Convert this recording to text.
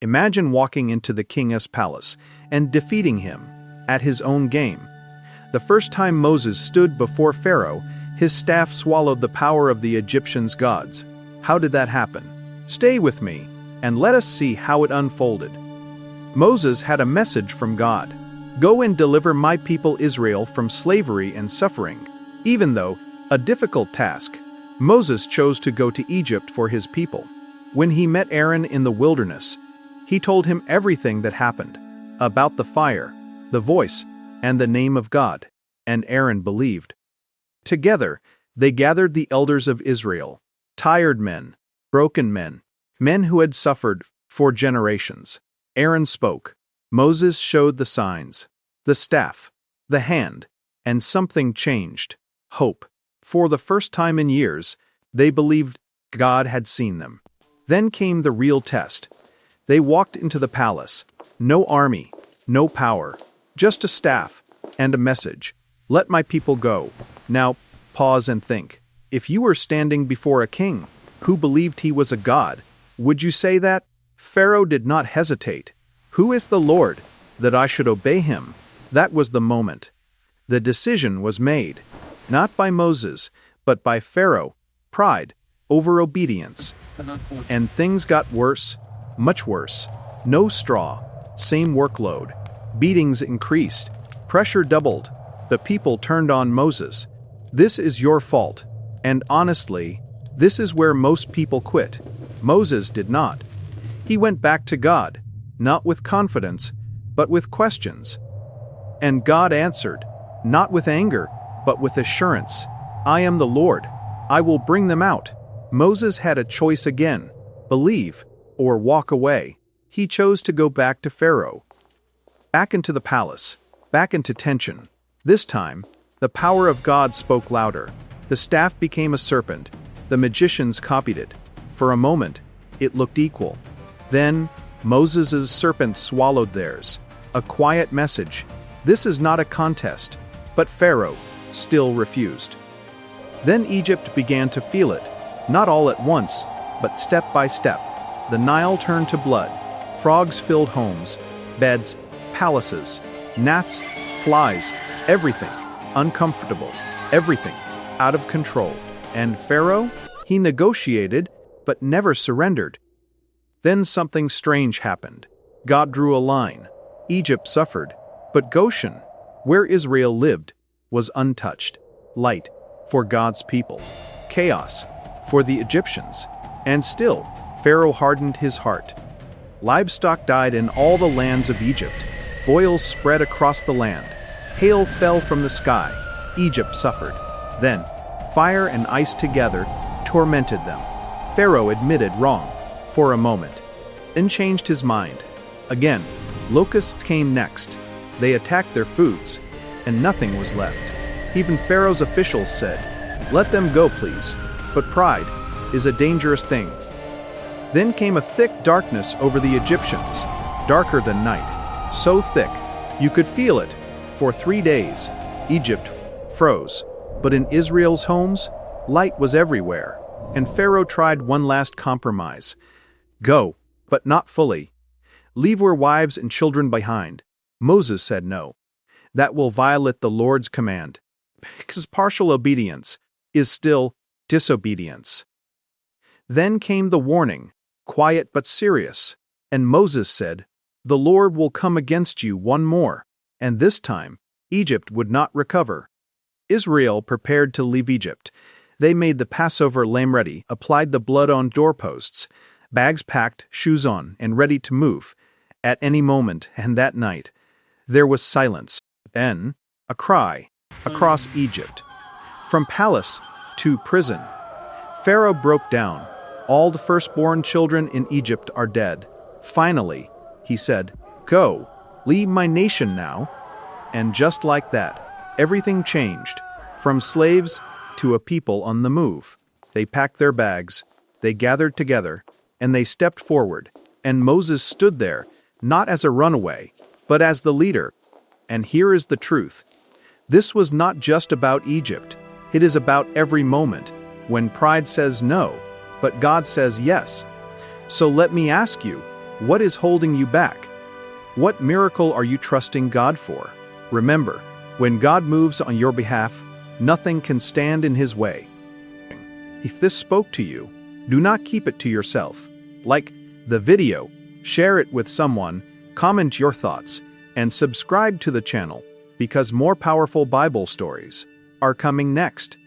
Imagine walking into the king's palace and defeating him at his own game. The first time Moses stood before Pharaoh, his staff swallowed the power of the Egyptians' gods. How did that happen? Stay with me, and let us see how it unfolded. Moses had a message from God. Go and deliver my people Israel from slavery and suffering. Even though a difficult task, Moses chose to go to Egypt for his people. When he met Aaron in the wilderness, he told him everything that happened, about the fire, the voice, and the name of God, and Aaron believed. Together, they gathered the elders of Israel, tired men, broken men, men who had suffered for generations. Aaron spoke. Moses showed the signs, the staff, the hand, and something changed. Hope. For the first time in years, they believed God had seen them. Then came the real test. They walked into the palace. No army, no power, just a staff and a message. Let my people go. Now, pause and think. If you were standing before a king who believed he was a god, would you say that? Pharaoh did not hesitate. Who is the Lord, that I should obey him? That was the moment. The decision was made, not by Moses, but by Pharaoh. Pride over obedience. And things got worse, much worse. No straw, same workload. Beatings increased. Pressure doubled. The people turned on Moses. This is your fault. And honestly, this is where most people quit. Moses did not. He went back to God, not with confidence, but with questions. And God answered, not with anger, but with assurance. I am the Lord. I will bring them out. Moses had a choice again, believe or walk away. He chose to go back to Pharaoh. Back into the palace, back into tension. This time, the power of God spoke louder. The staff became a serpent. The magicians copied it. For a moment, it looked equal. Then, Moses' serpent swallowed theirs. A quiet message. This is not a contest. But Pharaoh still refused. Then Egypt began to feel it. Not all at once, but step by step. The Nile turned to blood. Frogs filled homes, beds, palaces, gnats, flies, everything. Uncomfortable. Everything. Out of control. And Pharaoh? He negotiated, but never surrendered. Then something strange happened. God drew a line. Egypt suffered, but Goshen, where Israel lived, was untouched. Light for God's people. Chaos for the Egyptians. And still, Pharaoh hardened his heart. Livestock died in all the lands of Egypt. Boils spread across the land. Hail fell from the sky. Egypt suffered. Then, fire and ice together tormented them. Pharaoh admitted wrong for a moment, then changed his mind. Again, locusts came next. They attacked their foods, and nothing was left. Even Pharaoh's officials said, "Let them go, please." But pride is a dangerous thing. Then came a thick darkness over the Egyptians, darker than night. So thick, you could feel it. For 3 days, Egypt froze. But in Israel's homes, light was everywhere. And Pharaoh tried one last compromise. Go, but not fully. Leave your wives and children behind. Moses said no. That will violate the Lord's command. Because partial obedience is still disobedience. Then came the warning, quiet but serious. And Moses said, "The Lord will come against you one more." And this time, Egypt would not recover. Israel prepared to leave Egypt. They made the Passover lamb ready, applied the blood on doorposts, bags packed, shoes on, and ready to move. At any moment, and that night, there was silence. Then, a cry, across Egypt. From palace to prison. Pharaoh broke down. All the firstborn children in Egypt are dead. Finally, he said, "Go, leave my nation now." And just like that, everything changed. From slaves to a people on the move. They packed their bags, they gathered together, and they stepped forward. And Moses stood there, not as a runaway, but as the leader. And here is the truth. This was not just about Egypt. It is about every moment, when pride says no, but God says yes. So let me ask you, What is holding you back? What miracle are you trusting God for? Remember, when God moves on your behalf, nothing can stand in His way. If this spoke to you, do not keep it to yourself. Like the video, share it with someone, comment your thoughts, and subscribe to the channel, because more powerful Bible stories are coming next.